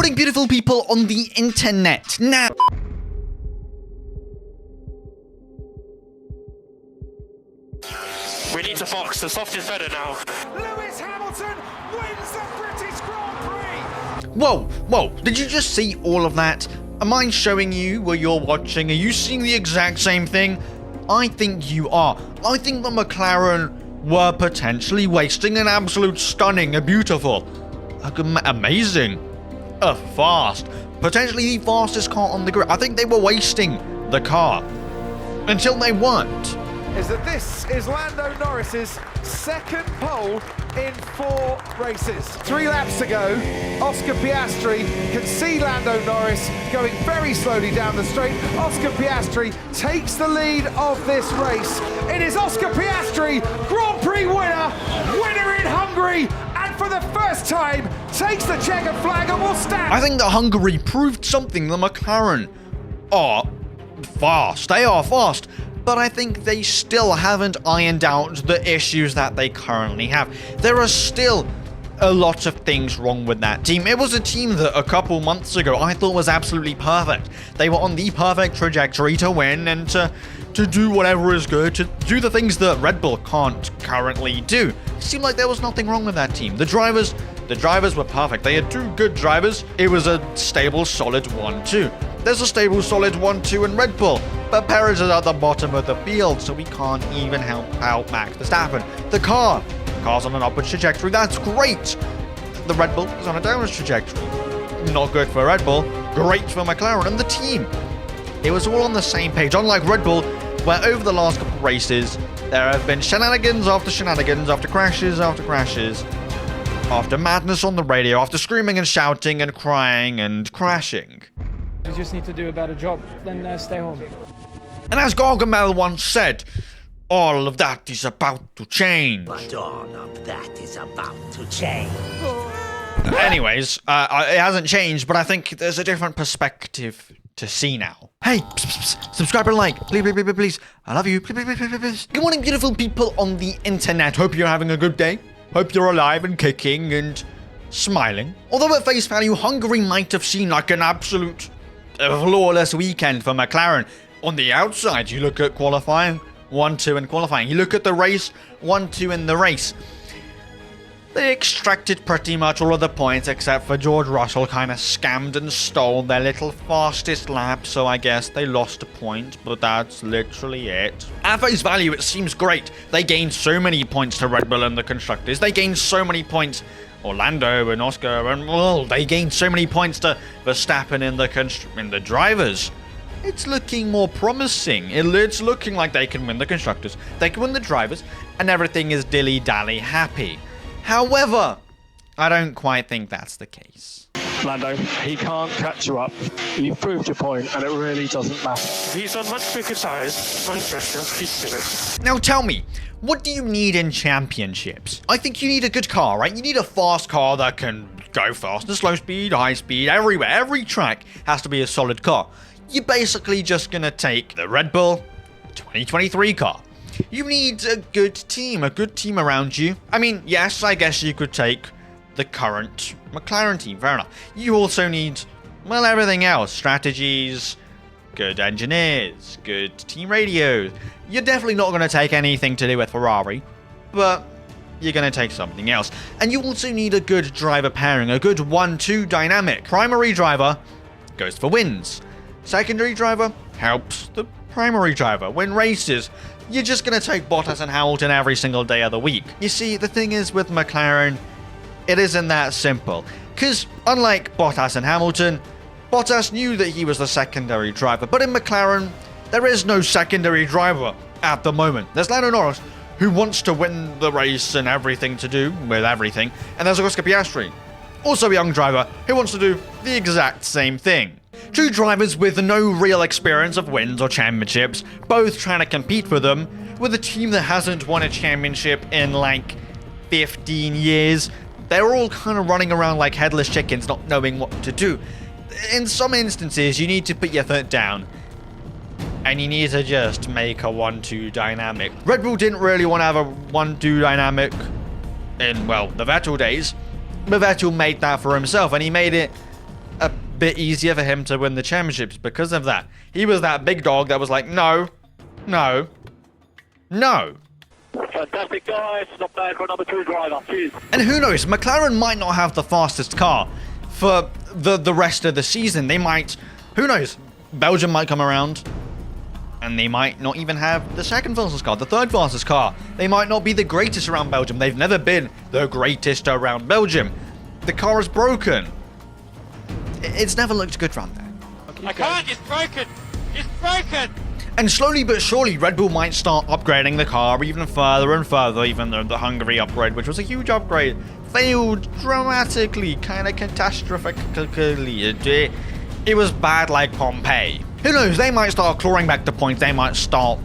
morning, beautiful people on the internet. Now, we need to box. The soft is better now. Lewis Hamilton wins the British Grand Prix. whoa, did you just see all of that? Am I showing you what you're watching? Are you seeing the exact same thing? I think you are. I think the McLaren were potentially wasting an absolute stunning, a beautiful, amazing, a fast, potentially the fastest car on the grid. I think they were wasting the car until they weren't. Is that this is Lando Norris's second pole in 4 races. 3 laps to go. Oscar Piastri can see Lando Norris going very slowly down the straight. Oscar Piastri takes the lead of this race. It is Oscar Piastri, Grand Prix winner in Hungary, and for the first time takes the checkered flag and will stand. I think that Hungary proved something. The McLaren are fast. They are fast. But I think they still haven't ironed out the issues that they currently have. There are still a lot of things wrong with that team. It was a team that a couple months ago I thought was absolutely perfect. They were on the perfect trajectory to win and to do whatever is good, to do the things that Red Bull can't currently do. It seemed like there was nothing wrong with that team. The drivers were perfect. They had 2 good drivers. It was a stable, solid 1-2. There's a stable, solid 1-2 in Red Bull, but Perez is at the bottom of the field, so we can't even help out Max Verstappen. The car's on an upward trajectory. That's great. The Red Bull is on a downward trajectory. Not good for Red Bull. Great for McLaren and the team. It was all on the same page, unlike Red Bull, where over the last couple of races, there have been shenanigans after shenanigans, after crashes after crashes, after madness on the radio, after screaming and shouting and crying and crashing. You just need to do a better job, then stay home. And as Gargamel once said, all of that is about to change. But all of that is about to change. Anyways, it hasn't changed, but I think there's a different perspective to see now. Hey, subscribe and like, please. I love you, please. Good morning, beautiful people on the internet. Hope you're having a good day. Hope you're alive and kicking and smiling. Although at face value, Hungary might have seemed like an absolute flawless weekend for McLaren. On the outside, you look at qualifying, 1-2 in qualifying. You look at the race, 1-2 in the race. They extracted pretty much all of the points except for George Russell kind of scammed and stole their little fastest lap, so I guess they lost a point, but that's literally it. At face value, it seems great. They gained so many points to Red Bull and the constructors. They gained so many points, Orlando and Oscar, and well, they gained so many points to Verstappen in the drivers. It's looking more promising. It's looking like they can win the constructors, they can win the drivers, and everything is dilly-dally happy. However, I don't quite think that's the case. Lando, he can't catch you up. You've proved your point, and it really doesn't matter. He's on much bigger tires, much better. He's good. Now tell me, what do you need in championships? I think you need a good car, right? You need a fast car that can go fast and slow speed, high speed, everywhere. Every track has to be a solid car. You're basically just gonna take the Red Bull 2023 car. You need a good team around you. I mean, yes, I guess you could take the current McLaren team, fair enough. You also need, well, everything else. Strategies, good engineers, good team radios. You're definitely not going to take anything to do with Ferrari, but you're going to take something else. And you also need a good driver pairing, a good 1-2 dynamic. Primary driver goes for wins. Secondary driver helps the primary driver win races. You're just going to take Bottas and Hamilton every single day of the week. You see, the thing is with McLaren, it isn't that simple. Because unlike Bottas and Hamilton, Bottas knew that he was the secondary driver. But in McLaren, there is no secondary driver at the moment. There's Lando Norris, who wants to win the race and everything to do with everything. And there's Oscar Piastri, also a young driver, who wants to do the exact same thing. 2 drivers with no real experience of wins or championships, both trying to compete for them, with a team that hasn't won a championship in like 15 years. They're all kind of running around like headless chickens, not knowing what to do. In some instances, you need to put your foot down, and you need to just make a 1-2 dynamic. Red Bull didn't really want to have a 1-2 dynamic in, well, the Vettel days, but Vettel made that for himself, and he made it bit easier for him to win the championships because of that. He was that big dog that was like, no, no, no. Fantastic, guys. Not bad for a number 2 driver. Cheers. And who knows, McLaren might not have the fastest car for the rest of the season. They might, who knows, Belgium might come around and they might not even have the second fastest car, the third fastest car. They might not be the greatest around Belgium. They've never been the greatest around Belgium. The car is broken. It's never looked good around there. I can't, it's broken! It's broken! And slowly but surely, Red Bull might start upgrading the car even further and further, even though the Hungary upgrade, which was a huge upgrade, failed dramatically, kind of catastrophically. It was bad like Pompeii. Who knows, they might start clawing back the points, they might start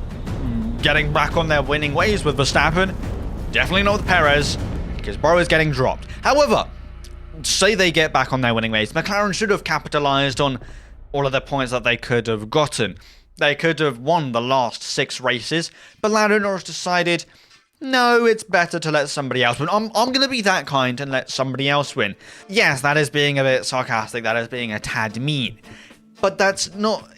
getting back on their winning ways with Verstappen. Definitely not with Perez, because bro is getting dropped. However, say they get back on their winning ways, McLaren should have capitalized on all of the points that they could have gotten. They could have won the last 6 races, but Lando Norris decided, no, it's better to let somebody else win. I'm going to be that kind and let somebody else win. Yes, that is being a bit sarcastic, that is being a tad mean. But that's not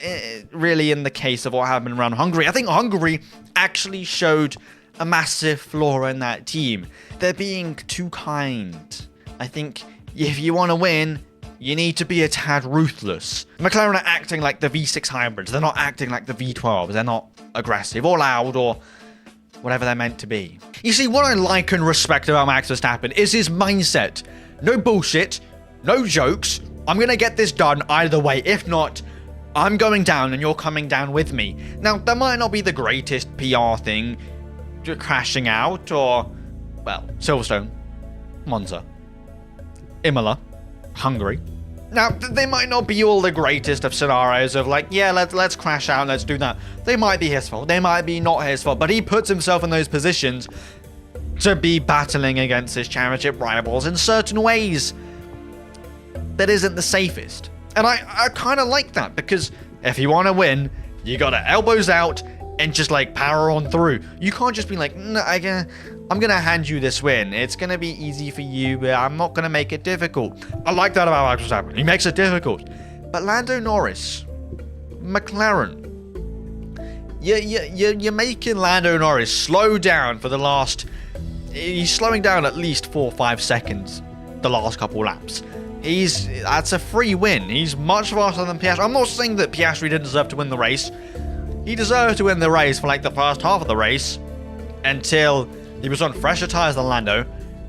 really in the case of what happened around Hungary. I think Hungary actually showed a massive flaw in that team. They're being too kind. I think if you want to win, you need to be a tad ruthless. McLaren are acting like the V6 hybrids. They're not acting like the V12s. They're not aggressive or loud or whatever they're meant to be. You see, what I like and respect about Max Verstappen is his mindset. No bullshit, no jokes. I'm going to get this done either way. If not, I'm going down and you're coming down with me. Now, that might not be the greatest PR thing, crashing out or, well, Silverstone, Monza, Imola, Hungary. Now, they might not be all the greatest of scenarios of like, yeah, let's crash out, let's do that. They might be his fault, they might be not his fault, but he puts himself in those positions to be battling against his championship rivals in certain ways that isn't the safest. And I kind of like that, because if you want to win, you gotta elbows out and just like power on through. You can't just be like, no, I'm gonna hand you this win. It's gonna be easy for you, but I'm not gonna make it difficult. I like that about Max Verstappen. He makes it difficult. But Lando Norris, McLaren, you're making Lando Norris slow down for the last. He's slowing down at least 4 or 5 seconds the last couple laps. That's a free win. He's much faster than Piastri. I'm not saying that Piastri didn't deserve to win the race. He deserved to win the race for like the first half of the race until he was on fresher tires than Lando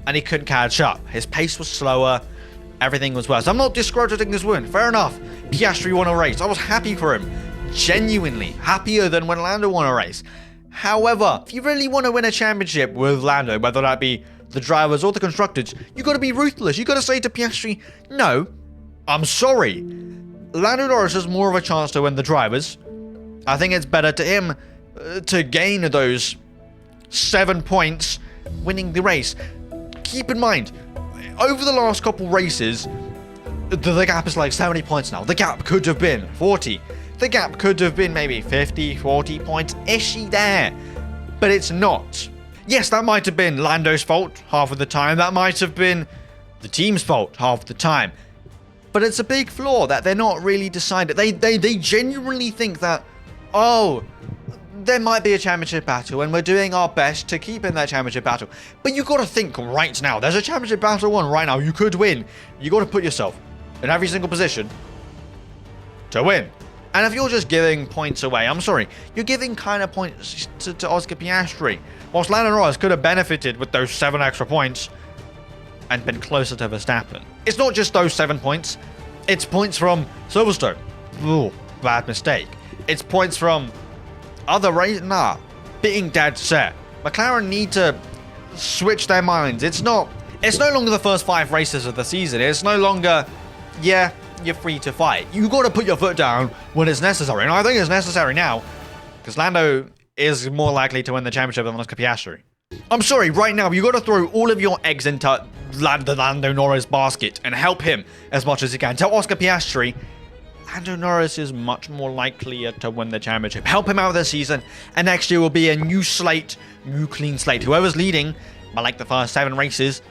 and he couldn't catch up. His pace was slower. Everything was worse. I'm not discrediting this win. Fair enough. Piastri won a race. I was happy for him. Genuinely happier than when Lando won a race. However, if you really want to win a championship with Lando, whether that be the drivers or the constructors, you got to be ruthless. You got to say to Piastri, no, I'm sorry. Lando Norris has more of a chance to win the drivers. I think it's better to him to gain those 7 points winning the race. Keep in mind, over the last couple races, the gap is like 70 points now. The gap could have been 40. The gap could have been maybe 50, 40 points, ishy there. But it's not. Yes, that might have been Lando's fault half of the time. That might have been the team's fault half the time. But it's a big flaw that they're not really decided. They genuinely think that, oh, there might be a championship battle and we're doing our best to keep in that championship battle. But you got to think right now. There's a championship battle on right now. You could win. You got to put yourself in every single position to win. And if you're just giving points away, I'm sorry, you're giving kind of points to Oscar Piastri. Whilst Lando Norris could have benefited with those 7 extra points and been closer to Verstappen. It's not just those 7 points. It's points from Silverstone. Ooh, bad mistake. It's points from other races. Nah, being dead set. McLaren need to switch their minds. It's no longer the first 5 races of the season. It's no longer, yeah, you're free to fight. You got to put your foot down when it's necessary. And I think it's necessary now because Lando is more likely to win the championship than Oscar Piastri. I'm sorry, right now, you got to throw all of your eggs into the Lando Norris basket and help him as much as you can. Tell Oscar Piastri, Lando Norris is much more likely to win the championship. Help him out this season, and next year will be a new slate, new clean slate. Whoever's leading by like the first 7 races,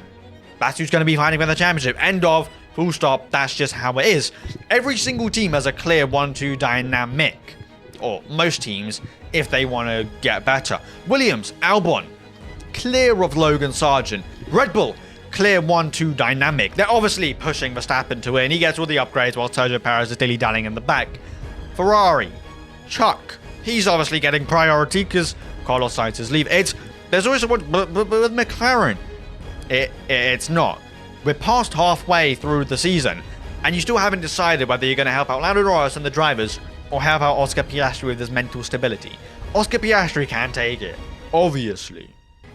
that's who's going to be fighting for the championship. End of Full stop, that's just how it is. Every single team has a clear 1-2 dynamic. Or most teams, if they want to get better. Williams, Albon, clear of Logan Sargent. Red Bull, clear 1-2 dynamic. They're obviously pushing Verstappen to win. He gets all the upgrades while Sergio Perez is dilly-dallying in the back. Ferrari, Chuck, he's obviously getting priority because Carlos Sainz is leaving. There's always one, but with McLaren, it's not. We're past halfway through the season, and you still haven't decided whether you're going to help out Lando Norris and the drivers, or help out Oscar Piastri with his mental stability. Oscar Piastri can take it, obviously.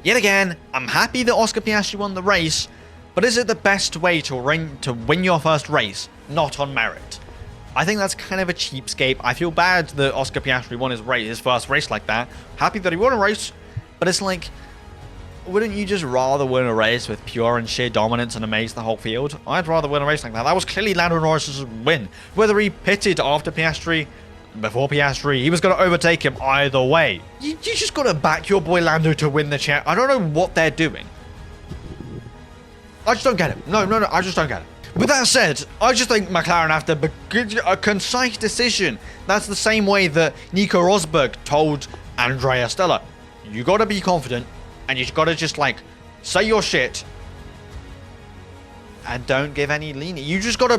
Yet again, I'm happy that Oscar Piastri won the race, but is it the best way to win your first race, not on merit? I think that's kind of a cheapskate. I feel bad that Oscar Piastri won his first race like that. Happy that he won a race, but it's like, wouldn't you just rather win a race with pure and sheer dominance and amaze the whole field? I'd rather win a race like that. That was clearly Lando Norris' win. Whether he pitted after Piastri, before Piastri, he was going to overtake him either way. You just got to back your boy Lando to win the champ. I don't know what they're doing. I just don't get it. No, I just don't get it. With that said, I just think McLaren have to make a concise decision. That's the same way that Nico Rosberg told Andrea Stella. You got to be confident. And you got to just, like, say your shit and don't give any leaning. You just got to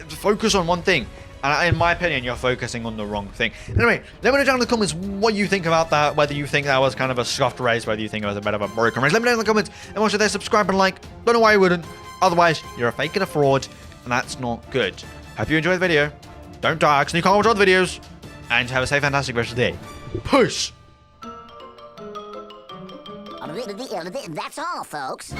focus on one thing. And in my opinion, you're focusing on the wrong thing. Anyway, let me know down in the comments what you think about that. Whether you think that was kind of a scuffed race. Whether you think it was a bit of a broken race. Let me know in the comments. And once you're there, subscribe and like. Don't know why you wouldn't. Otherwise, you're a fake and a fraud. And that's not good. Hope you enjoyed the video. Don't die because you can't watch other videos. And have a safe, fantastic rest of the day. Peace. That's all, folks.